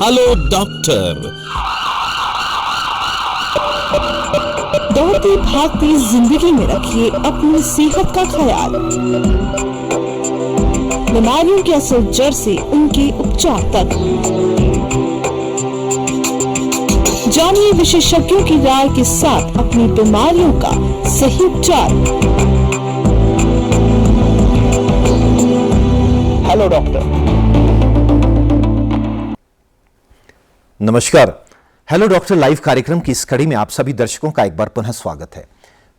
Hello doctor. दौड़ती भागती जिंदगी में रखिए अपनी सेहत का ख्याल। बीमारियों के असल जड़ से उनके उपचार तक जानिए विशेषज्ञों की राय के साथ अपनी बीमारियों का सही उपचार। Hello doctor. नमस्कार। हेलो डॉक्टर लाइव कार्यक्रम की इस कड़ी में आप सभी दर्शकों का एक बार पुनः स्वागत है।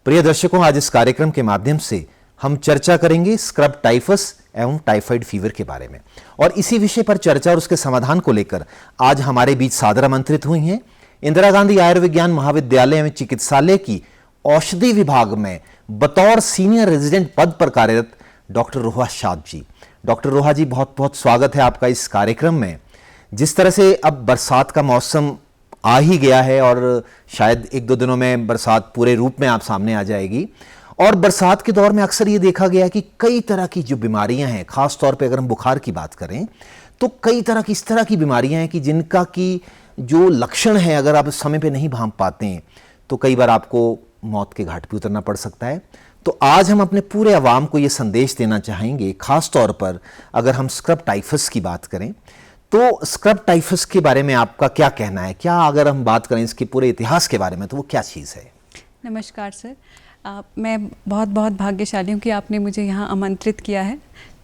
प्रिय दर्शकों, आज इस कार्यक्रम के माध्यम से हम चर्चा करेंगे स्क्रब टाइफस एवं टाइफाइड फीवर के बारे में, और इसी विषय पर चर्चा और उसके समाधान को लेकर आज हमारे बीच सादर आमंत्रित हुई हैं इंदिरा गांधी आयुर्विज्ञान महाविद्यालय एवं चिकित्सालय की औषधि विभाग में बतौर सीनियर रेजिडेंट पद पर कार्यरत डॉक्टर रोहा शाद जी। डॉक्टर रोहा जी, बहुत बहुत स्वागत है आपका इस कार्यक्रम में। जिस तरह से अब बरसात का मौसम आ ही गया है और शायद एक दो दिनों में बरसात पूरे रूप में आप सामने आ जाएगी, और बरसात के दौर में अक्सर ये देखा गया है कि कई तरह की जो बीमारियां हैं, खास तौर पे अगर हम बुखार की बात करें तो कई तरह की इस तरह की बीमारियां हैं कि जिनका की जो लक्षण है अगर आप समय पे नहीं भांप पाते हैं तो कई बार आपको मौत के घाट पे उतरना पड़ सकता है। तो आज हम अपने पूरे अवाम को ये संदेश देना चाहेंगे, खास तौर पर अगर हम स्क्रब टाइफस की बात करें तो स्क्रब टाइफस के बारे में आपका क्या कहना है? क्या अगर हम बात करें इसके पूरे इतिहास के बारे में तो वो क्या चीज़ है? नमस्कार सर। मैं बहुत बहुत भाग्यशाली हूँ कि आपने मुझे यहाँ आमंत्रित किया है।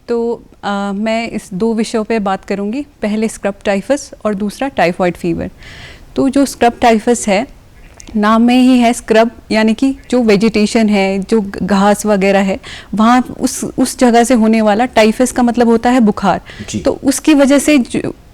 तो मैं इस दो विषयों पे बात करूँगी, पहले स्क्रब टाइफस और दूसरा टाइफाइड फीवर। तो जो स्क्रब टाइफस है, नाम में ही है स्क्रब, यानी कि जो वेजिटेशन है, जो घास वगैरह है, वहाँ उस जगह से होने वाला। टाइफस का मतलब होता है बुखार। तो उसकी वजह से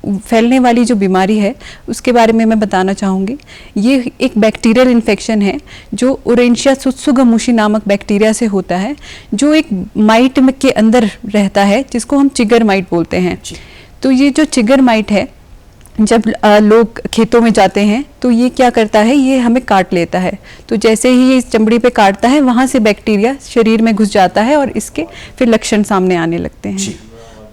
फैलने वाली जो बीमारी है उसके बारे में मैं बताना चाहूँगी। ये एक बैक्टीरियल इन्फेक्शन है जो ओरेंशिया सुत्सुगमुशी नामक बैक्टीरिया से होता है, जो एक माइट के अंदर रहता है जिसको हम चिगर माइट बोलते हैं। तो ये जो चिगर माइट है, जब लोग खेतों में जाते हैं तो ये क्या करता है, ये हमें काट लेता है। तो जैसे ही ये चमड़ी पे काटता है, वहाँ से बैक्टीरिया शरीर में घुस जाता है और इसके फिर लक्षण सामने आने लगते हैं।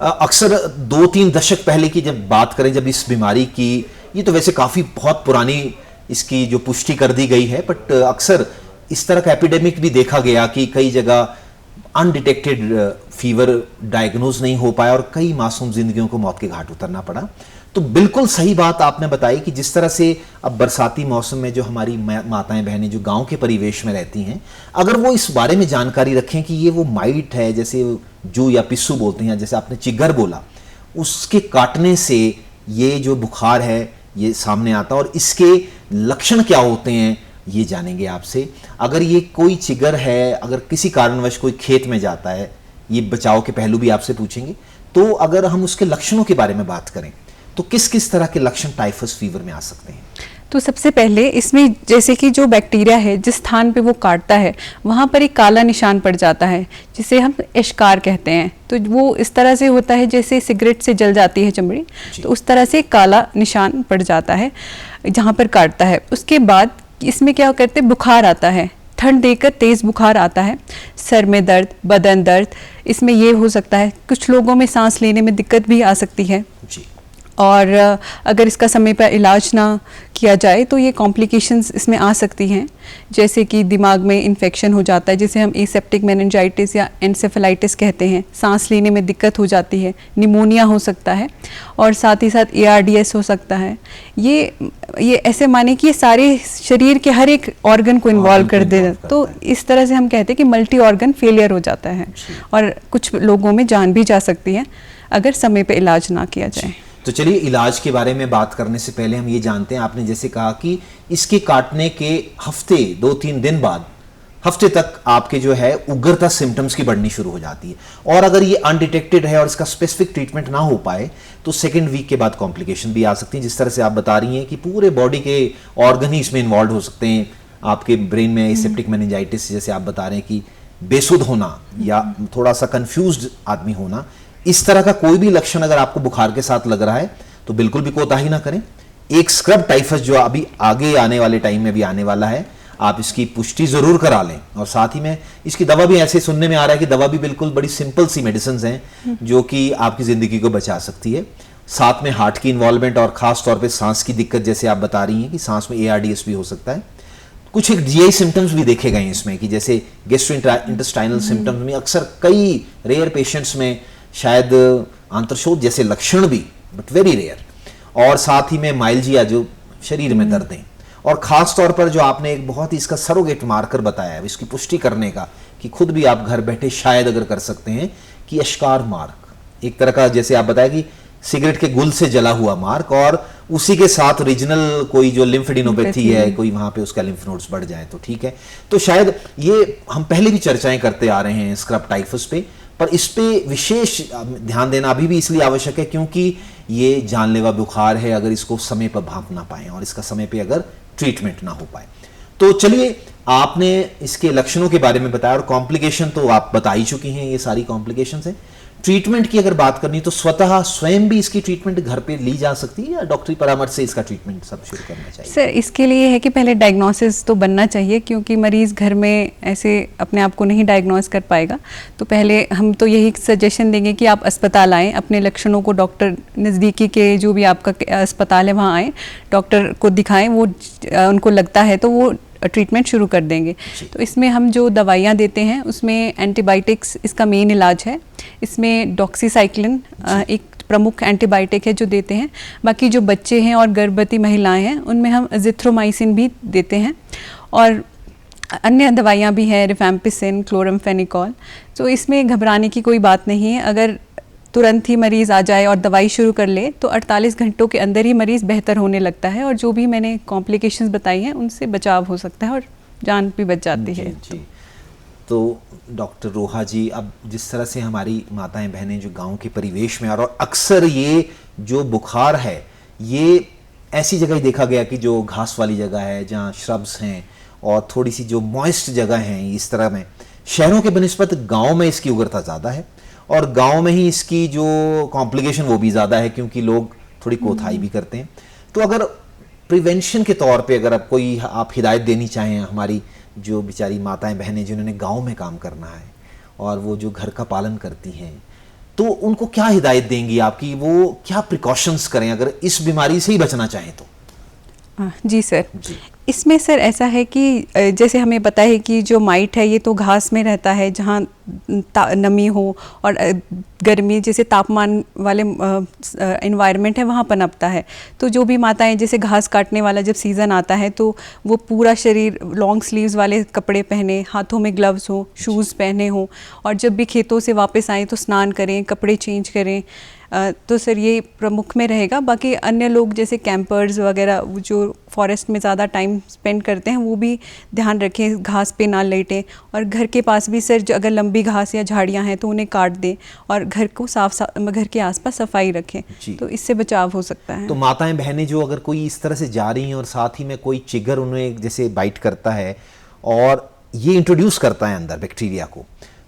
अक्सर 2-3 दशक पहले की जब बात करें, जब इस बीमारी की, ये तो वैसे काफ़ी बहुत पुरानी इसकी जो पुष्टि कर दी गई है, बट अक्सर इस तरह का एपिडेमिक भी देखा गया कि कई जगह अनडिटेक्टेड फीवर डायग्नोज नहीं हो पाया और कई मासूम जिंदगियों को मौत के घाट उतरना पड़ा। तो बिल्कुल सही बात आपने बताई कि जिस तरह से अब बरसाती मौसम में जो हमारी माताएं बहनें जो गांव के परिवेश में रहती हैं, अगर वो इस बारे में जानकारी रखें कि ये वो माइट है, जैसे जू या पिस्सू बोलते हैं, जैसे आपने चिगर बोला, उसके काटने से ये जो बुखार है ये सामने आता है और इसके लक्षण क्या होते हैं ये जानेंगे आपसे। अगर ये कोई चिगर है, अगर किसी कारणवश कोई खेत में जाता है, ये बचाव के पहलू भी आपसे पूछेंगे। तो अगर हम उसके लक्षणों के बारे में बात करें तो किस किस तरह के लक्षण टाइफस फीवर में आ सकते हैं? तो सबसे पहले इसमें जैसे कि जो बैक्टीरिया है जिस स्थान पे वो काटता है वहाँ पर एक काला निशान पड़ जाता है, जिसे हम एशकार कहते हैं। तो वो इस तरह से होता है जैसे सिगरेट से जल जाती है चमड़ी, तो उस तरह से काला निशान पड़ जाता है जहाँ पर काटता है। उसके बाद इसमें क्या करते हैं, बुखार आता है, ठंड देकर तेज़ बुखार आता है, सर में दर्द, बदन दर्द, इसमें ये हो सकता है। कुछ लोगों में सांस लेने में दिक्कत भी आ सकती है, और अगर इसका समय पर इलाज ना किया जाए तो ये कॉम्प्लिकेशंस इसमें आ सकती हैं, जैसे कि दिमाग में इन्फेक्शन हो जाता है, जिसे हम एसेप्टिक मेनिंजाइटिस या एन्सेफेलाइटिस कहते हैं। सांस लेने में दिक्कत हो जाती है, निमोनिया हो सकता है, और साथ ही साथ ARDS हो सकता है। ये ऐसे माने कि ये सारे शरीर के हर एक ऑर्गन को इन्वॉल्व कर दे। तो इस तरह से हम कहते हैं कि मल्टी ऑर्गन फेलियर हो जाता है, और कुछ लोगों में जान भी जा सकती है अगर समय पर इलाज ना किया जाए। तो चलिए इलाज के बारे में बात करने से पहले हम ये जानते हैं, आपने जैसे कहा कि इसके काटने के हफ्ते 2-3 दिन बाद हफ्ते तक आपके जो है उग्रता सिम्टम्स की बढ़नी शुरू हो जाती है, और अगर ये अनडिटेक्टेड है और इसका स्पेसिफिक ट्रीटमेंट ना हो पाए तो सेकेंड वीक के बाद कॉम्प्लिकेशन भी आ सकती है। जिस तरह से आप बता रही हैं कि पूरे बॉडी के ऑर्गन ही इसमें इन्वॉल्व हो सकते हैं। आपके ब्रेन में एसेप्टिक मेनिंजाइटिस, जैसे आप बता रहे हैं कि बेसुध होना या थोड़ा सा कंफ्यूज्ड आदमी होना, इस तरह का कोई भी लक्षण अगर आपको बुखार के साथ लग रहा है तो बिल्कुल भी कोताही ना करें। एक स्क्रब टाइफस जो अभी आगे आने वाले टाइम में भी आने वाला है, आप इसकी पुष्टि जरूर करा लें। और साथ ही में इसकी दवा भी, ऐसे सुनने में आ रहा है कि दवा भी बिल्कुल बड़ी सिंपल सी मेडिसिन हैं जो कि आपकी जिंदगी को बचा सकती है। साथ में हार्ट की इन्वॉल्वमेंट और खास तौर पे सांस की दिक्कत, जैसे आप बता रही हैं कि सांस में ARDS भी हो सकता है। कुछ एक GI सिम्टम्स भी देखे गए हैं इसमें कि जैसे गैस्ट्रोइंटेस्टाइनल सिम्टम्स में अक्सर कई रेयर पेशेंट्स में शायद आंत्रशोथ जैसे लक्षण भी, बट वेरी रेयर, और साथ ही में माइल्जिया जो शरीर में दर्दें, और खास तौर पर जो आपने एक बहुत ही इसका सरोगेट मार्कर बताया है इसकी पुष्टि करने का कि खुद भी आप घर बैठे शायद अगर कर सकते हैं कि अश्कार मार्क, एक तरह का जैसे आप बताया कि सिगरेट के गुल से जला हुआ मार्क, और उसी के साथ रीजनल कोई जो लिम्फेडिनोपैथी है, कोई वहां पे उसका लिम्फ नोड्स बढ़ जाए तो ठीक है। तो शायद ये हम पहले भी चर्चाएं करते आ रहे हैं स्क्रब टाइफस पे, पर इस पे विशेष ध्यान देना अभी भी इसलिए आवश्यक है क्योंकि ये जानलेवा बुखार है अगर इसको समय पर भांप ना पाए और इसका समय पे अगर ट्रीटमेंट ना हो पाए। तो चलिए, आपने इसके लक्षणों के बारे में बताया और कॉम्प्लिकेशन तो आप बता ही चुकी हैं, ये सारी कॉम्प्लिकेशंस हैं। ट्रीटमेंट की अगर बात करनी तो स्वतः स्वयं भी इसकी ट्रीटमेंट घर पे ली जा सकती है या डॉक्टरी परामर्श से इसका ट्रीटमेंट सब शुरू करना चाहिए? सर, इसके लिए है कि पहले डायग्नोसिस तो बनना चाहिए, क्योंकि मरीज़ घर में ऐसे अपने आप को नहीं डायग्नोस कर पाएगा। तो पहले हम तो यही सजेशन देंगे कि आप अस्पताल आएँ, अपने लक्षणों को डॉक्टर नज़दीकी के जो भी आपका अस्पताल है वहाँ आएँ, डॉक्टर को दिखाएँ, वो उनको लगता है तो वो ट्रीटमेंट शुरू कर देंगे। तो इसमें हम जो दवाइयाँ देते हैं उसमें एंटीबायोटिक्स इसका मेन इलाज है। इसमें डॉक्सीसाइक्लिन एक प्रमुख एंटीबायोटिक है जो देते हैं। बाकी जो बच्चे हैं और गर्भवती महिलाएं हैं उनमें हम एजिथ्रोमाइसिन भी देते हैं, और अन्य दवाइयाँ भी हैं, रिफैम्पिसिन, क्लोरामफेनिकॉल। तो इसमें घबराने की कोई बात नहीं है। अगर तुरंत ही मरीज़ आ जाए और दवाई शुरू कर ले तो 48 घंटों के अंदर ही मरीज़ बेहतर होने लगता है, और जो भी मैंने कॉम्प्लिकेशंस बताई हैं उनसे बचाव हो सकता है और जान भी बच जाती है। जी। तो डॉक्टर रोहा जी, अब जिस तरह से हमारी माताएं बहनें जो गांव के परिवेश में और अक्सर ये जो बुखार है ये ऐसी जगह ही देखा गया कि जो घास वाली जगह है, जहाँ श्रब्स हैं और थोड़ी सी जो मॉइस्ट जगह हैं, इस तरह में शहरों के बनिस्बत गाँव में इसकी उग्रता ज़्यादा है, और गांव में ही इसकी जो कॉम्प्लिकेशन वो भी ज़्यादा है क्योंकि लोग थोड़ी कोताही भी करते हैं। तो अगर प्रिवेंशन के तौर पे अगर आप हिदायत देनी चाहें हमारी जो बेचारी माताएं बहनें जिन्होंने गांव में काम करना है और वो जो घर का पालन करती हैं, तो उनको क्या हिदायत देंगी आपकी, वो क्या प्रिकॉशंस करें अगर इस बीमारी से ही बचना चाहें तो? जी सर जी। इसमें सर ऐसा है कि जैसे हमें पता है कि जो माइट है ये तो घास में रहता है जहाँ नमी हो, और गर्मी जैसे तापमान वाले इन्वायरमेंट है वहाँ पनपता है। तो जो भी माताएं जैसे घास काटने वाला जब सीज़न आता है तो वो पूरा शरीर लॉन्ग स्लीव्स वाले कपड़े पहने, हाथों में ग्लव्स हो, शूज़ पहने हों, और जब भी खेतों से वापस आएँ तो स्नान करें, कपड़े चेंज करें। तो सर ये प्रमुख में रहेगा। बाकी अन्य लोग जैसे कैंपर्स वगैरह जो फॉरेस्ट में ज़्यादा टाइम स्पेंड करते हैं वो भी ध्यान रखें, घास पे ना लेटें, और घर के पास भी सर जो अगर लंबी घास या झाड़ियां हैं तो उन्हें काट दें, और घर को घर के आसपास सफाई रखें, तो इससे बचाव हो सकता है। तो माताएं बहनें जो अगर कोई इस तरह से जा रही हैं और साथ ही में कोई चिगर उन्हें जैसे बाइट करता है और ये इंट्रोड्यूस करता है अंदर बैक्टीरिया को,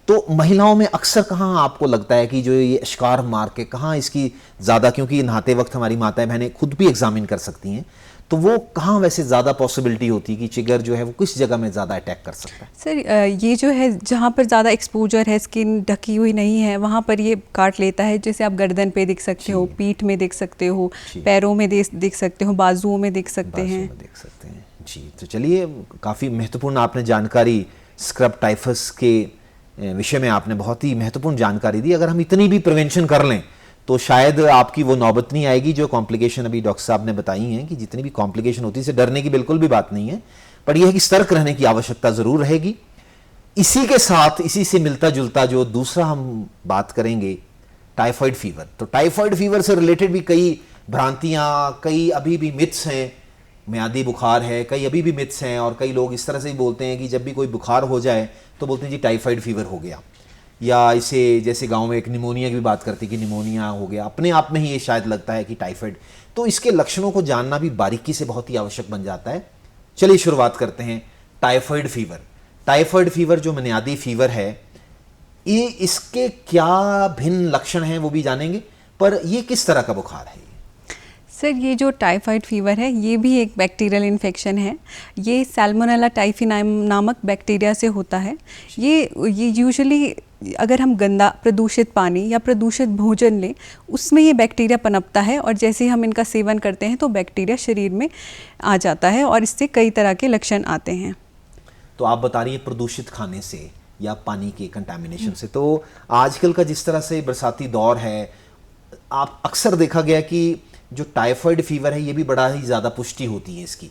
तो महिलाओं में अक्सर कहाँ आपको लगता है कि जो ये अश्कार मार्क है कहाँ इसकी ज़्यादा, क्योंकि नहाते वक्त हमारी माताएं बहनें खुद भी एग्जामिन कर सकती हैं, तो वो कहाँ वैसे ज़्यादा पॉसिबिलिटी होती है कि चिगर जो है वो किस जगह में ज़्यादा अटैक कर सकता है? सर ये जो है जहाँ पर ज़्यादा एक्सपोजर है, स्किन ढकी हुई नहीं है, वहाँ पर ये काट लेता है। जैसे आप गर्दन पे देख सकते हो, पीठ में देख सकते हो, पैरों में देख सकते हो, बाजुओं में देख सकते हैं। जी, तो चलिए, काफ़ी महत्वपूर्ण आपने जानकारी स्क्रब टाइफस के विषय में आपने बहुत ही महत्वपूर्ण जानकारी दी। अगर हम इतनी भी प्रिवेंशन कर लें तो शायद आपकी वो नौबत नहीं आएगी जो कॉम्प्लिकेशन अभी डॉक्टर साहब ने बताई हैं कि जितनी भी कॉम्प्लिकेशन होती है इससे डरने की बिल्कुल भी बात नहीं है, पर यह है कि सतर्क रहने की आवश्यकता ज़रूर रहेगी। इसी के साथ इसी से मिलता जुलता जो दूसरा हम बात करेंगे, टाइफाइड फीवर। तो टाइफाइड फीवर से रिलेटेड भी कई भ्रांतियाँ, कई अभी भी मिथ्स हैं। म्यादी बुखार है, कई अभी भी मिथ्स हैं, और कई लोग इस तरह से ही बोलते हैं कि जब भी कोई बुखार हो जाए तो बोलते हैं जी टाइफाइड फीवर हो गया, या इसे जैसे गांव में एक निमोनिया की भी बात करती है कि निमोनिया हो गया। अपने आप में ही ये शायद लगता है कि टाइफाइड, तो इसके लक्षणों को जानना भी बारीकी से बहुत ही आवश्यक बन जाता है। चलिए शुरुआत करते हैं टाइफाइड फीवर। टाइफाइड फीवर जो म्यादी फीवर है, ये इसके क्या भिन्न लक्षण हैं वो भी जानेंगे, पर ये किस तरह का बुखार है? सर ये जो टाइफाइड फीवर है ये भी एक बैक्टीरियल इन्फेक्शन है। ये सैल्मोनेला टाइफी नामक बैक्टीरिया से होता है। ये यूजुअली अगर हम गंदा प्रदूषित पानी या प्रदूषित भोजन लें, उसमें ये बैक्टीरिया पनपता है और जैसे ही हम इनका सेवन करते हैं तो बैक्टीरिया शरीर में आ जाता है और इससे कई तरह के लक्षण आते हैं। तो आप बता रही है प्रदूषित खाने से या पानी के कंटामिनेशन से। तो आजकल का जिस तरह से बरसाती दौर है, आप अक्सर देखा गया कि जो टाइफाइड फीवर है ये भी बड़ा ही ज़्यादा पुष्टि होती है इसकी,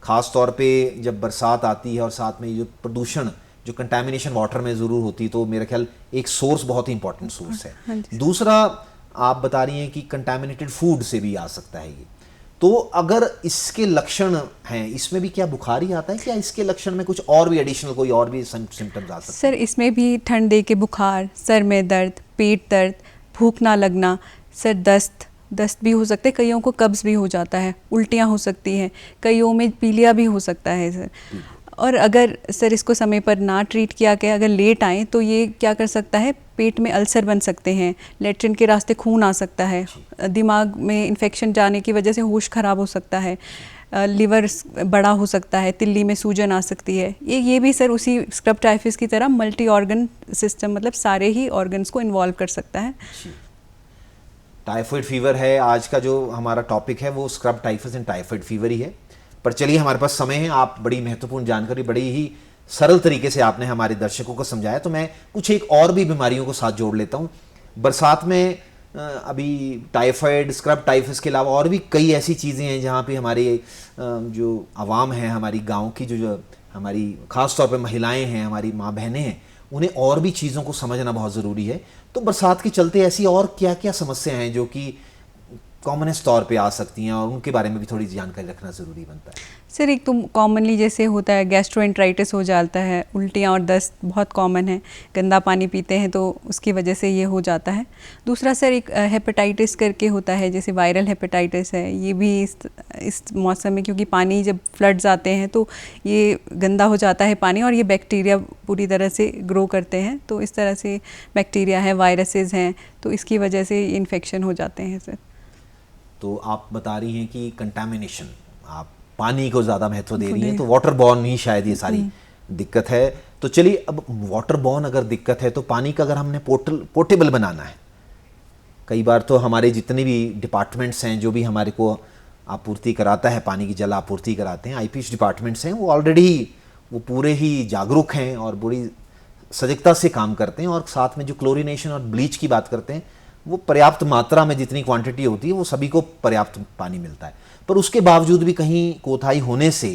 ख़ास तौर पे जब बरसात आती है और साथ में जो प्रदूषण, जो कंटामिनेशन वाटर में ज़रूर होती है, तो मेरा ख्याल एक सोर्स बहुत ही इंपॉर्टेंट सोर्स है। दूसरा आप बता रही हैं कि कंटामिनेटेड फूड से भी आ सकता है ये। तो अगर इसके लक्षण हैं, इसमें भी क्या बुखार ही आता है, क्या इसके लक्षण में कुछ और भी एडिशनल कोई और भी सिम्टम्स आ सकते हैं? सर इसमें भी ठंड दे के बुखार, सर में दर्द, पेट दर्द, भूख ना लगना, सर दस्त भी हो सकते हैं, कईयों को कब्ज़ भी हो जाता है, उल्टियाँ हो सकती हैं, कईयों में पीलिया भी हो सकता है सर। और अगर सर इसको समय पर ना ट्रीट किया गया, अगर लेट आए तो ये क्या कर सकता है, पेट में अल्सर बन सकते हैं, लेट्रिन के रास्ते खून आ सकता है, दिमाग में इन्फेक्शन जाने की वजह से होश ख़राब हो सकता है, लिवर बड़ा हो सकता है, तिल्ली में सूजन आ सकती है। ये भी सर उसी स्क्रब टाइफस की तरह मल्टी ऑर्गन सिस्टम, मतलब सारे ही ऑर्गन्स को इन्वॉल्व कर सकता है। टाइफाइड फीवर है आज का जो हमारा टॉपिक है, वो scrub typhus and typhoid fever ही है। पर चलिए, हमारे पास समय है, आप बड़ी महत्वपूर्ण जानकारी बड़ी ही सरल तरीके से आपने हमारे दर्शकों को समझाया, तो मैं कुछ एक और भी बीमारियों को साथ जोड़ लेता हूँ। बरसात में अभी टाइफाइड, स्क्रब टाइफस के अलावा और भी कई ऐसी चीज़ें हैं जहाँ पे हमारे जो आवाम है, हमारी गाँव की जो हमारी ख़ास तौर पे महिलाएं हैं, हमारी माँ बहनें हैं, उन्हें और भी चीज़ों को समझना बहुत ज़रूरी है। तो बरसात के चलते ऐसी और क्या क्या समस्याएं हैं जो कि कॉमनेस्ट तौर पे आ सकती हैं, और उनके बारे में भी थोड़ी जानकारी रखना ज़रूरी बनता है? सर एक तो कॉमनली जैसे होता है गैस्ट्रोएंटराइटिस हो जाता है, उल्टियाँ और दस्त बहुत कॉमन है, गंदा पानी पीते हैं तो उसकी वजह से ये हो जाता है। दूसरा सर एक हेपेटाइटिस करके होता है, जैसे वायरल हेपेटाइटिस है, ये भी इस मौसम में, क्योंकि पानी जब फ्लड्स आते हैं तो ये गंदा हो जाता है पानी और ये बैक्टीरिया पूरी तरह से ग्रो करते हैं, तो इस तरह से बैक्टीरिया है, वायरसेस हैं, तो इसकी वजह से इन्फेक्शन हो जाते हैं सर। तो आप बता रही हैं कि कंटामिनेशन, आप पानी को ज़्यादा महत्व दे रही हैं, तो वाटर बॉर्न ही शायद ये सारी दिक्कत है। तो चलिए, अब वाटर बॉर्न अगर दिक्कत है तो पानी का अगर हमने पोर्टेबल बनाना है, कई बार तो हमारे जितने भी डिपार्टमेंट्स हैं जो भी हमारे को आपूर्ति कराता है, पानी की जल आपूर्ति कराते हैं, आईपीएच डिपार्टमेंट्स हैं, वो ऑलरेडी वो पूरे ही जागरूक हैं और बड़ी सजगता से काम करते हैं, और साथ में जो क्लोरीनेशन और ब्लीच की बात करते हैं, वो पर्याप्त मात्रा में जितनी क्वांटिटी होती है वो सभी को पर्याप्त पानी मिलता है। पर उसके बावजूद भी कहीं कोताही होने से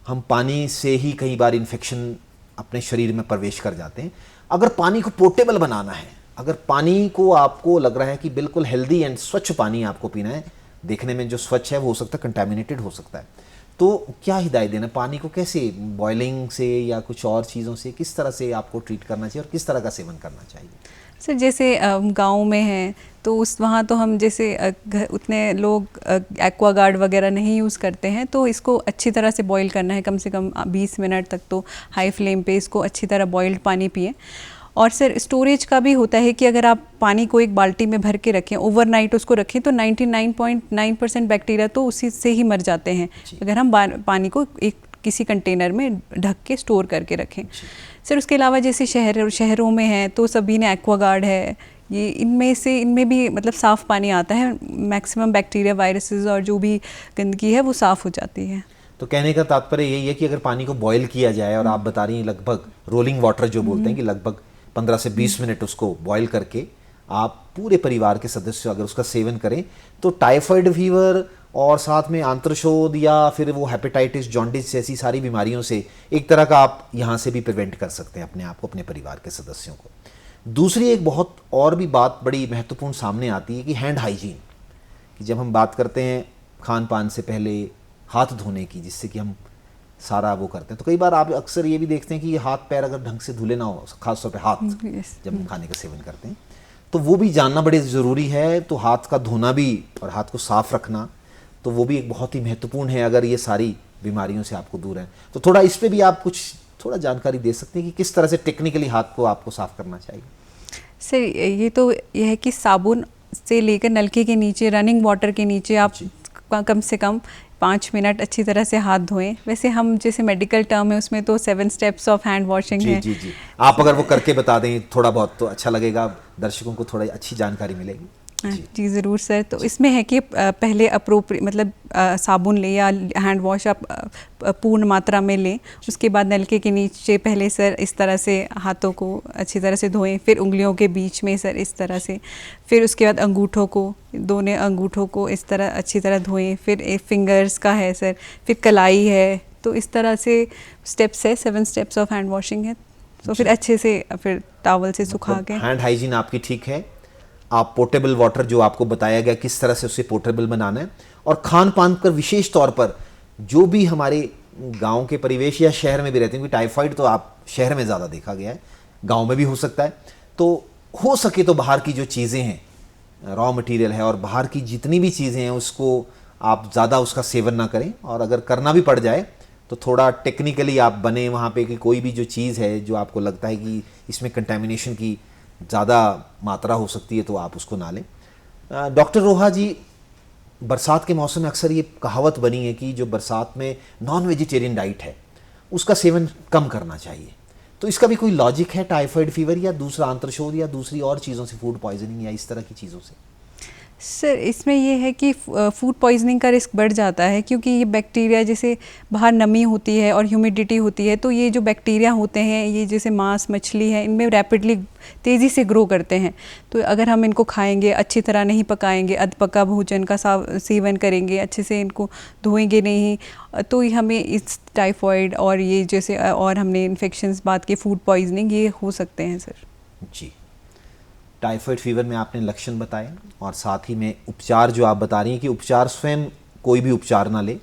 हम पानी से ही कई बार इन्फेक्शन अपने शरीर में प्रवेश कर जाते हैं। अगर पानी को पोर्टेबल बनाना है, अगर पानी को आपको लग रहा है कि बिल्कुल हेल्दी एंड स्वच्छ पानी आपको पीना है, देखने में जो स्वच्छ है वो हो सकता है कंटेमिनेटेड हो सकता है, तो क्या हिदायत देना, पानी को कैसे, बॉइलिंग से या कुछ और चीज़ों से किस तरह से आपको ट्रीट करना चाहिए और किस तरह का सेवन करना चाहिए? सर जैसे गांव में है तो वहाँ तो हम जैसे उतने लोग एक्वागार्ड वगैरह नहीं यूज़ करते हैं, तो इसको अच्छी तरह से बॉईल करना है, कम से कम 20 मिनट तक तो हाई फ्लेम पे इसको अच्छी तरह बॉइल्ड पानी पिएं। और सर स्टोरेज का भी होता है कि अगर आप पानी को एक बाल्टी में भर के रखें, ओवरनाइट उसको रखें, तो 99.9% बैक्टीरिया तो उसी से ही मर जाते हैं अगर हम पानी को एक किसी कंटेनर में ढक के स्टोर करके रखें। सर उसके अलावा जैसे शहरों में है तो सभी ने एक्वागार्ड है, ये इनमें भी मतलब साफ़ पानी आता है, मैक्सिमम बैक्टीरिया, वायरसेस और जो भी गंदगी है वो साफ़ हो जाती है। तो कहने का तात्पर्य यही है कि अगर पानी को बॉयल किया जाए, और आप बता रही हैं लगभग रोलिंग वाटर जो बोलते हैं कि लगभग 15 से 20 मिनट उसको बॉयल करके आप पूरे परिवार के सदस्य अगर उसका सेवन करें, तो टाइफाइड फीवर और साथ में आंत्रशोथ या फिर वो हेपेटाइटिस, जॉन्डिस जैसी सारी बीमारियों से एक तरह का आप यहाँ से भी प्रिवेंट कर सकते हैं अपने आप को, अपने परिवार के सदस्यों को। दूसरी एक बहुत और भी बात बड़ी महत्वपूर्ण सामने आती है कि हैंड हाइजीन, कि जब हम बात करते हैं खान पान से पहले हाथ धोने की, जिससे कि हम सारा वो करते हैं, तो कई बार आप अक्सर ये भी देखते हैं कि ये हाथ पैर अगर ढंग से धुले ना हो, खासतौर पे हाथ जब हम खाने का सेवन करते हैं, तो वो भी जानना बड़े ज़रूरी है। तो हाथ का धोना भी और हाथ को साफ रखना, तो वो भी एक बहुत ही महत्वपूर्ण है अगर ये सारी बीमारियों से आपको दूर है। तो थोड़ा इस पे भी आप कुछ थोड़ा जानकारी दे सकते हैं कि किस तरह से टेक्निकली हाथ को आपको साफ करना चाहिए? सर ये है कि साबुन से लेकर नलके के नीचे, रनिंग वाटर के नीचे आप कम से कम 5 मिनट अच्छी तरह से हाथ धोएं। वैसे हम जैसे मेडिकल टर्म है उसमें तो 7 स्टेप्स ऑफ हैंड वॉशिंग है। जी जी, आप अगर वो करके बता दें थोड़ा बहुत तो अच्छा लगेगा, दर्शकों को थोड़ा अच्छी जानकारी मिलेगी। जी ज़रूर सर। तो इसमें है कि पहले अप्रोप्रिएट मतलब साबुन लें या हैंड वॉश आप पूर्ण मात्रा में लें। उसके बाद नलके के नीचे पहले सर इस तरह से हाथों को अच्छी तरह से धोएं, फिर उंगलियों के बीच में सर इस तरह से, फिर उसके बाद अंगूठों को, दोनों अंगूठों को इस तरह अच्छी तरह धोएं, फिर फिंगर्स का है सर, फिर कलाई है। तो इस तरह से स्टेप्स है, 7 स्टेप्स ऑफ हैंड वॉशिंग है। तो फिर अच्छे से फिर टॉवल से सुखा के। हैंड हाइजीन आपकी ठीक है। आप पोर्टेबल वाटर जो आपको बताया गया किस तरह से उसे पोर्टेबल बनाना है, और खान पान पर विशेष तौर पर जो भी हमारे गांव के परिवेश या शहर में भी रहते हैं, क्योंकि टाइफाइड तो आप शहर में ज़्यादा देखा गया है, गांव में भी हो सकता है, तो हो सके तो बाहर की जो चीज़ें हैं, रॉ मटेरियल है और बाहर की जितनी भी चीज़ें हैं उसको आप ज़्यादा उसका सेवन ना करें, और अगर करना भी पड़ जाए तो थोड़ा टेक्निकली आप बने वहाँ पे कि कोई भी जो चीज़ है जो आपको लगता है कि इसमें कंटेमिनेशन की ज़्यादा मात्रा हो सकती है तो आप उसको ना लें। डॉक्टर रोहा जी, बरसात के मौसम में अक्सर ये कहावत बनी है कि जो बरसात में नॉन वेजिटेरियन डाइट है उसका सेवन कम करना चाहिए, तो इसका भी कोई लॉजिक है टाइफाइड फीवर या दूसरा आंत्रशोथ या दूसरी और चीज़ों से, फूड पॉइजनिंग या इस तरह की चीज़ों से? सर इसमें ये है कि फूड पॉइजनिंग का रिस्क बढ़ जाता है, क्योंकि ये बैक्टीरिया जैसे बाहर नमी होती है और ह्यूमिडिटी होती है, तो ये जो बैक्टीरिया होते हैं ये जैसे मांस मछली है इनमें रैपिडली तेज़ी से ग्रो करते हैं। तो अगर हम इनको खाएंगे, अच्छी तरह नहीं पकाएंगे, अधपका भोजन का सेवन करेंगे, अच्छे से इनको धोएंगे नहीं, तो हमें इस टाइफाइड और ये जैसे और हमने इन्फेक्शंस बात की, फूड पॉइजनिंग, ये हो सकते हैं सर। जी, टाइफाइड फीवर में आपने लक्षण बताए और साथ ही में उपचार जो आप बता रही हैं कि उपचार स्वयं कोई भी उपचार ना ले,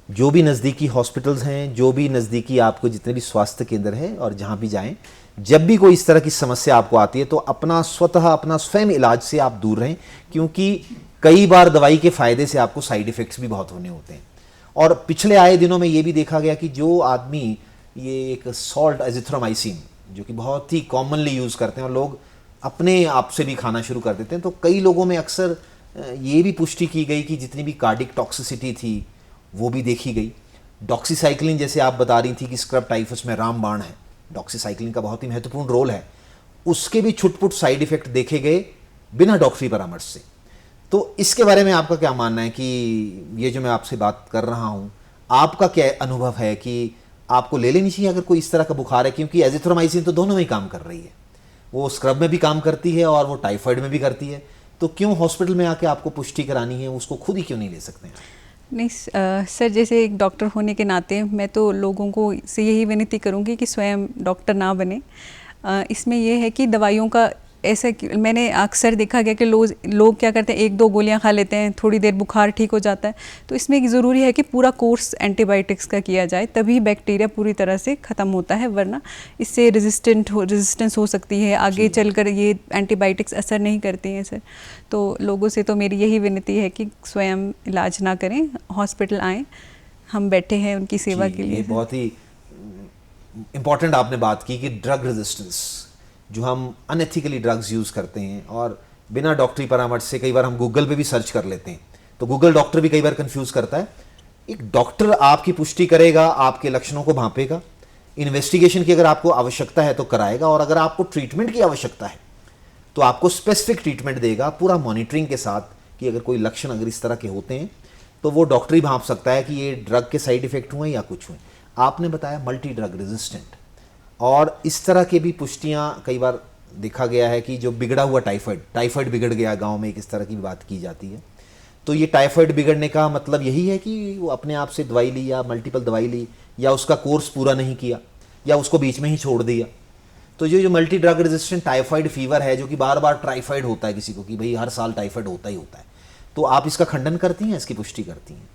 जो भी नज़दीकी हॉस्पिटल्स हैं, जो भी नज़दीकी आपको जितने भी स्वास्थ्य केंद्र है और जहाँ भी जाएं, जब भी कोई इस तरह की समस्या आपको आती है तो अपना स्वयं इलाज से आप दूर रहें, क्योंकि कई बार दवाई के फ़ायदे से आपको साइड इफ़ेक्ट्स भी बहुत होने होते हैं। और पिछले आए दिनों में ये भी देखा गया कि जो आदमी ये एक सॉल्ट एजिथ्रोमाइसिन जो कि बहुत ही कॉमनली यूज़ करते हैं और लोग अपने आप से भी खाना शुरू कर देते हैं, तो कई लोगों में अक्सर ये भी पुष्टि की गई कि जितनी भी कार्डिक टॉक्सिसिटी थी वो भी देखी गई। डॉक्सीसाइक्लिन जैसे आप बता रही थी कि स्क्रब टाइफस में रामबाण है, डॉक्सीसाइक्लिन का बहुत ही महत्वपूर्ण रोल है, उसके भी छुटपुट साइड इफेक्ट देखे गए बिना डॉक्टरी परामर्श से। तो इसके बारे में आपका क्या मानना है कि ये जो मैं आपसे बात कर रहा हूँ, आपका क्या अनुभव है कि आपको ले लेनी चाहिए अगर कोई इस तरह का बुखार है? क्योंकि एजिथ्रोमाइसिन तो दोनों में ही काम कर रही है, वो स्क्रब में भी काम करती है और वो टाइफाइड में भी करती है, तो क्यों हॉस्पिटल में आके आपको पुष्टि करानी है, उसको खुद ही क्यों नहीं ले सकते हैं? नहीं सर, जैसे एक डॉक्टर होने के नाते मैं तो लोगों को से यही विनती करूंगी कि स्वयं डॉक्टर ना बने। इसमें यह है कि दवाइयों का ऐसा मैंने अक्सर देखा गया कि लोग क्या करते हैं, 1-2 गोलियां खा लेते हैं, थोड़ी देर बुखार ठीक हो जाता है। तो इसमें ज़रूरी है कि पूरा कोर्स एंटीबायोटिक्स का किया जाए, तभी बैक्टीरिया पूरी तरह से ख़त्म होता है, वरना इससे रेजिस्टेंस हो सकती है, आगे चलकर ये एंटीबायोटिक्स असर नहीं करती हैं सर। तो लोगों से तो मेरी यही विनती है कि स्वयं इलाज ना करें, हॉस्पिटल आएँ, हम बैठे हैं उनकी सेवा के लिए। बहुत ही इम्पॉर्टेंट आपने बात की कि ड्रग रेजिस्टेंस, जो हम अनएथिकली ड्रग्स यूज़ करते हैं और बिना डॉक्टरी परामर्श से, कई बार हम गूगल पे भी सर्च कर लेते हैं, तो गूगल डॉक्टर भी कई बार कंफ्यूज करता है। एक डॉक्टर आपकी पुष्टि करेगा, आपके लक्षणों को भांपेगा, इन्वेस्टिगेशन की अगर आपको आवश्यकता है तो कराएगा, और अगर आपको ट्रीटमेंट की आवश्यकता है तो आपको स्पेसिफिक ट्रीटमेंट देगा, पूरा मॉनिटरिंग के साथ कि अगर कोई लक्षण अगर इस तरह के होते हैं तो वो डॉक्टर ही भांप सकता है कि ये ड्रग के साइड इफेक्ट हुए या कुछ हुए। आपने बताया मल्टी ड्रग रेजिस्टेंट, और इस तरह की भी पुष्टियां कई बार देखा गया है कि जो बिगड़ा हुआ टाइफाइड बिगड़ गया गांव में, एक इस तरह की बात की जाती है। तो ये टाइफाइड बिगड़ने का मतलब यही है कि वो अपने आप से दवाई ली या मल्टीपल दवाई ली या उसका कोर्स पूरा नहीं किया या उसको बीच में ही छोड़ दिया। तो जो multi drug resistant typhoid fever है, जो कि बार बार टाइफाइड होता है किसी को, कि भाई हर साल टाइफाइड होता ही होता है, तो आप इसका खंडन करती हैं, इसकी पुष्टि करती हैं?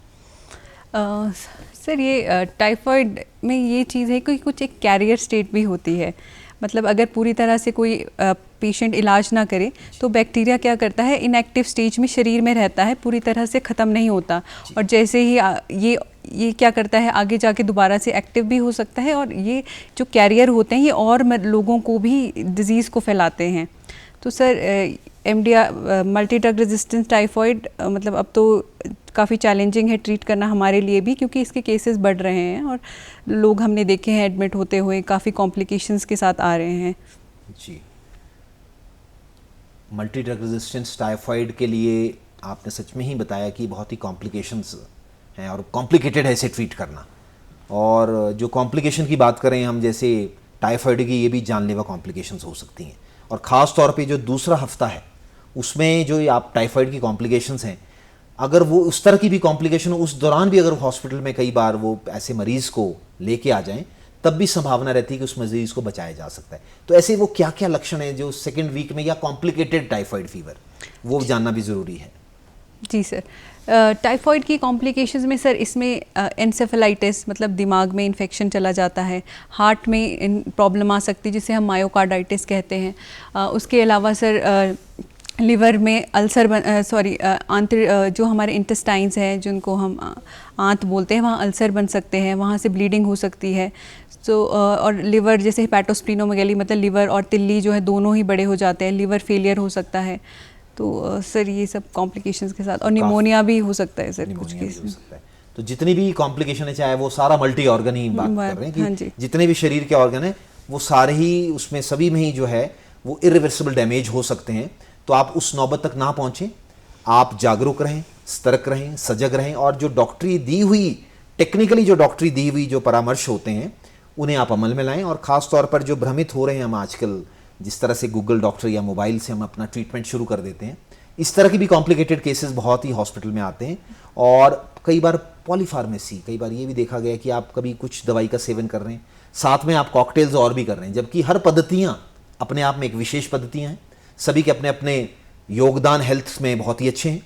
सर ये टाइफाइड में ये चीज़ है कि कुछ एक कैरियर स्टेट भी होती है, मतलब अगर पूरी तरह से कोई पेशेंट इलाज ना करे तो बैक्टीरिया क्या करता है, इनएक्टिव स्टेज में शरीर में रहता है, पूरी तरह से ख़त्म नहीं होता, और जैसे ही ये क्या करता है, आगे जाके दोबारा से एक्टिव भी हो सकता है, और ये जो कैरियर होते हैं ये और लोगों को भी डिज़ीज़ को फैलाते हैं। तो sir MDR multi drug resistance typhoid मतलब अब तो काफ़ी चैलेंजिंग है ट्रीट करना हमारे लिए भी, क्योंकि इसके केसेस बढ़ रहे हैं और लोग हमने देखे हैं एडमिट होते हुए काफ़ी कॉम्प्लिकेशंस के साथ आ रहे हैं। जी, मल्टी ड्रग रेजिस्टेंस टाइफाइड के लिए आपने सच में ही बताया कि बहुत ही कॉम्प्लिकेशंस हैं और कॉम्प्लिकेटेड है इसे ट्रीट करना। और जो कॉम्प्लिकेशन की बात करें हम, जैसे टाइफाइड की, ये भी जानलेवा कॉम्प्लिकेशंस हो सकती हैं। और ख़ास तौर पे जो दूसरा हफ्ता है उसमें जो आप टाइफाइड की कॉम्प्लिकेशंस हैं, अगर वो उस तरह की भी कॉम्प्लिकेशन हो, उस दौरान भी अगर हॉस्पिटल में कई बार वो ऐसे मरीज़ को लेके आ जाएं, तब भी संभावना रहती है कि उस मरीज़ को बचाया जा सकता है। तो ऐसे वो क्या क्या लक्षण हैं जो सेकेंड वीक में, या कॉम्प्लिकेटेड टाइफाइड फीवर, वो जानना भी ज़रूरी है। जी सर, टाइफॉइड की कॉम्प्लिकेशंस में सर इसमें एनसेफेलाइटिस मतलब दिमाग में इन्फेक्शन चला जाता है, हार्ट में प्रॉब्लम आ सकती है जिसे हम मायोकार्डाइटिस कहते हैं। उसके अलावा सर लिवर में अल्सर जो हमारे इंटेस्टाइन्स हैं जिनको हम आंत बोलते हैं, वहाँ अल्सर बन सकते हैं, वहाँ से ब्लीडिंग हो सकती है। और लिवर जैसे हेपेटोस्प्लीनोमेगाली मतलब लिवर और तिल्ली जो है दोनों ही बड़े हो जाते हैं, लिवर फेलियर हो सकता है। तो सर ये सब कॉम्प्लिकेशंस के साथ, और निमोनिया भी हो सकता है सर कुछ केस में। तो जितनी भी कॉम्प्लिकेशन है, चाहे वो सारा मल्टी ऑर्गन ही बात कर रहे हैं कि हाँ जितने भी शरीर के ऑर्गन हैं वो सारे ही उसमें सभी में ही जो है वो इरिवर्सिबल डैमेज हो सकते हैं। तो आप उस नौबत तक ना पहुंचें, आप जागरूक रहें, सतर्क रहें, सजग रहें, और जो डॉक्टरी दी हुई, टेक्निकली जो डॉक्टरी दी हुई जो परामर्श होते हैं उन्हें आप अमल में लाएं। और ख़ास तौर पर जो भ्रमित हो रहे हैं हम आजकल, जिस तरह से गूगल डॉक्टर या मोबाइल से हम अपना ट्रीटमेंट शुरू कर देते हैं, इस तरह की भी कॉम्प्लिकेटेड केसेस बहुत ही हॉस्पिटल में आते हैं। और कई बार पॉलीफार्मेसी, कई बार ये भी देखा गया कि आप कभी कुछ दवाई का सेवन कर रहे हैं, साथ में आप कॉकटेल्स और भी कर रहे हैं, जबकि हर पद्धतियाँ अपने आप में एक विशेष पद्धतियाँ हैं, सभी के अपने अपने योगदान हेल्थ में बहुत ही अच्छे हैं।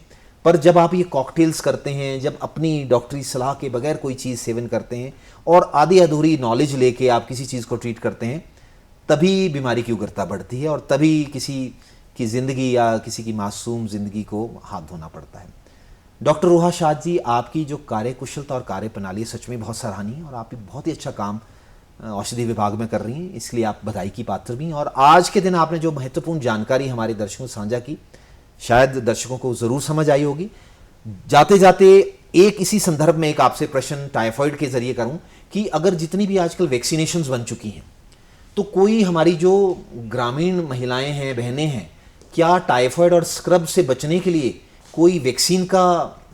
पर जब आप ये कॉकटेल्स करते हैं, जब अपनी डॉक्टरी सलाह के बगैर कोई चीज़ सेवन करते हैं और आधी अधूरी नॉलेज लेके आप किसी चीज़ को ट्रीट करते हैं, तभी बीमारी की उग्रता बढ़ती है और तभी किसी की ज़िंदगी या किसी की मासूम ज़िंदगी को हाथ धोना पड़ता है। डॉक्टर रोहा शाद जी, आपकी जो कार्यकुशलता और कार्य प्रणाली सच में बहुत सराहनीय, और आप बहुत ही अच्छा काम औषधि विभाग में कर रही हैं, इसलिए आप बधाई की पात्र भी हैं। और आज के दिन आपने जो महत्वपूर्ण जानकारी हमारे दर्शकों से साझा की, शायद दर्शकों को ज़रूर समझ आई होगी। जाते जाते एक इसी संदर्भ में एक आपसे प्रश्न टाइफाइड के जरिए करूं कि अगर जितनी भी आजकल वैक्सीनेशंस बन चुकी हैं, तो कोई हमारी जो ग्रामीण महिलाएं हैं, बहनें हैं, क्या टाइफाइड और स्क्रब से बचने के लिए कोई वैक्सीन का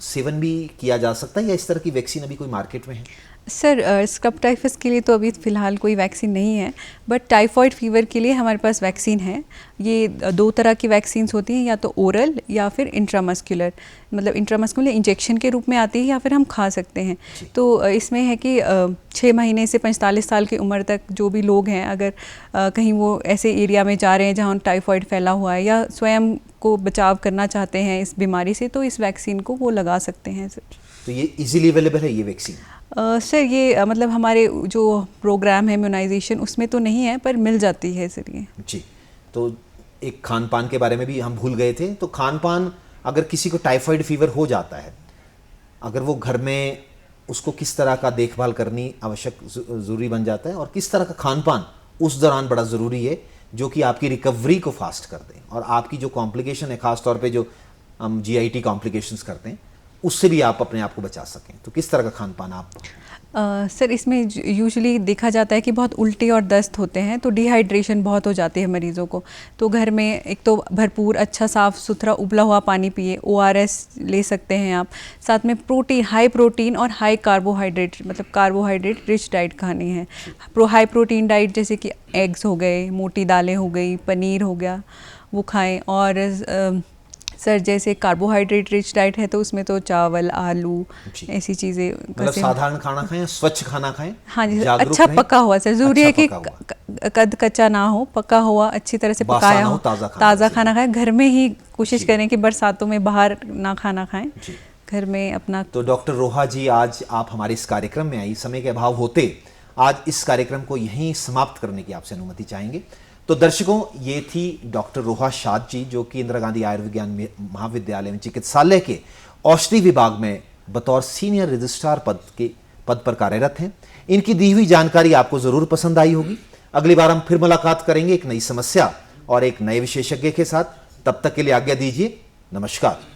सेवन भी किया जा सकता है, या इस तरह की वैक्सीन अभी कोई मार्केट में है? सर स्क्रब टाइफस के लिए तो अभी फ़िलहाल कोई वैक्सीन नहीं है, बट टाइफॉइड फीवर के लिए हमारे पास वैक्सीन है। ये 2 तरह की वैक्सीन्स होती हैं, या तो ओरल या फिर इंट्रामस्कुलर, मतलब इंट्रामस्कुलर इंजेक्शन के रूप में आती है या फिर हम खा सकते हैं। तो इसमें है कि 6 महीने से 45 साल की उम्र तक जो भी लोग हैं, अगर कहीं वो ऐसे एरिया में जा रहे हैं जहाँ टाइफॉइड फैला हुआ है या स्वयं को बचाव करना चाहते हैं इस बीमारी से, तो इस वैक्सीन को वो लगा सकते हैं सर। तो ये इजीली अवेलेबल है ये वैक्सीन? सर ये मतलब हमारे जो प्रोग्राम है इम्यूनाइजेशन उसमें तो नहीं है, पर मिल जाती है सर ये। जी, तो एक खान पान के बारे में भी हम भूल गए थे। तो खान पान, अगर किसी को टाइफाइड फीवर हो जाता है, अगर वो घर में उसको किस तरह का देखभाल करनी आवश्यक ज़रूरी बन जाता है, और किस तरह का खान पान उस दौरान बड़ा ज़रूरी है जो कि आपकी रिकवरी को फास्ट कर दें, और आपकी जो कॉम्प्लिकेशन है, ख़ास तौर पे जो हम GIT कॉम्प्लिकेशंस करते हैं, उससे भी आप अपने आप को बचा सकें, तो किस तरह का खान पान आप? सर इसमें यूजुअली देखा जाता है कि बहुत उल्टी और दस्त होते हैं, तो डिहाइड्रेशन बहुत हो जाती है मरीज़ों को। तो घर में एक तो भरपूर अच्छा साफ़ सुथरा उबला हुआ पानी पिए, ORS ले सकते हैं आप, साथ में प्रोटीन, हाई प्रोटीन और हाई कार्बोहाइड्रेट, मतलब कार्बोहाइड्रेट रिच डाइट खानी है। हाई प्रोटीन डाइट जैसे कि एग्स हो गए, मोटी दालें हो गई, पनीर हो गया, वो खाएँ। और सर जैसे कार्बोहाइड्रेट रिच डाइट है तो उसमें तो चावल, आलू, ऐसी चीज़ें, मतलब साधारण खाना खाएं, स्वच्छ खाना खाएं। हाँ जी, अच्छा पका हुआ सर, जरूरी है कि कद कच्चा ना हो, पका हुआ अच्छी तरह से पकाया हो, ताज़ा खाना खाएं। घर में ही कोशिश करें कि बरसातों में बाहर ना खाना खाएं, घर में अपना। तो डॉक्टर रोहा जी, आज आप हमारे इस कार्यक्रम में आई, समय के अभाव होते आज इस कार्यक्रम को यहीं समाप्त करने की आपसे अनुमति चाहेंगे। तो दर्शकों, ये थी डॉक्टर रोहा शाद जी, जो कि इंदिरा गांधी आयुर्विज्ञान महाविद्यालय में चिकित्सालय के औषधि विभाग में बतौर सीनियर रजिस्ट्रार पद पर कार्यरत हैं। इनकी दी हुई जानकारी आपको जरूर पसंद आई होगी। अगली बार हम फिर मुलाकात करेंगे एक नई समस्या और एक नए विशेषज्ञ के साथ। तब तक के लिए आज्ञा दीजिए, नमस्कार।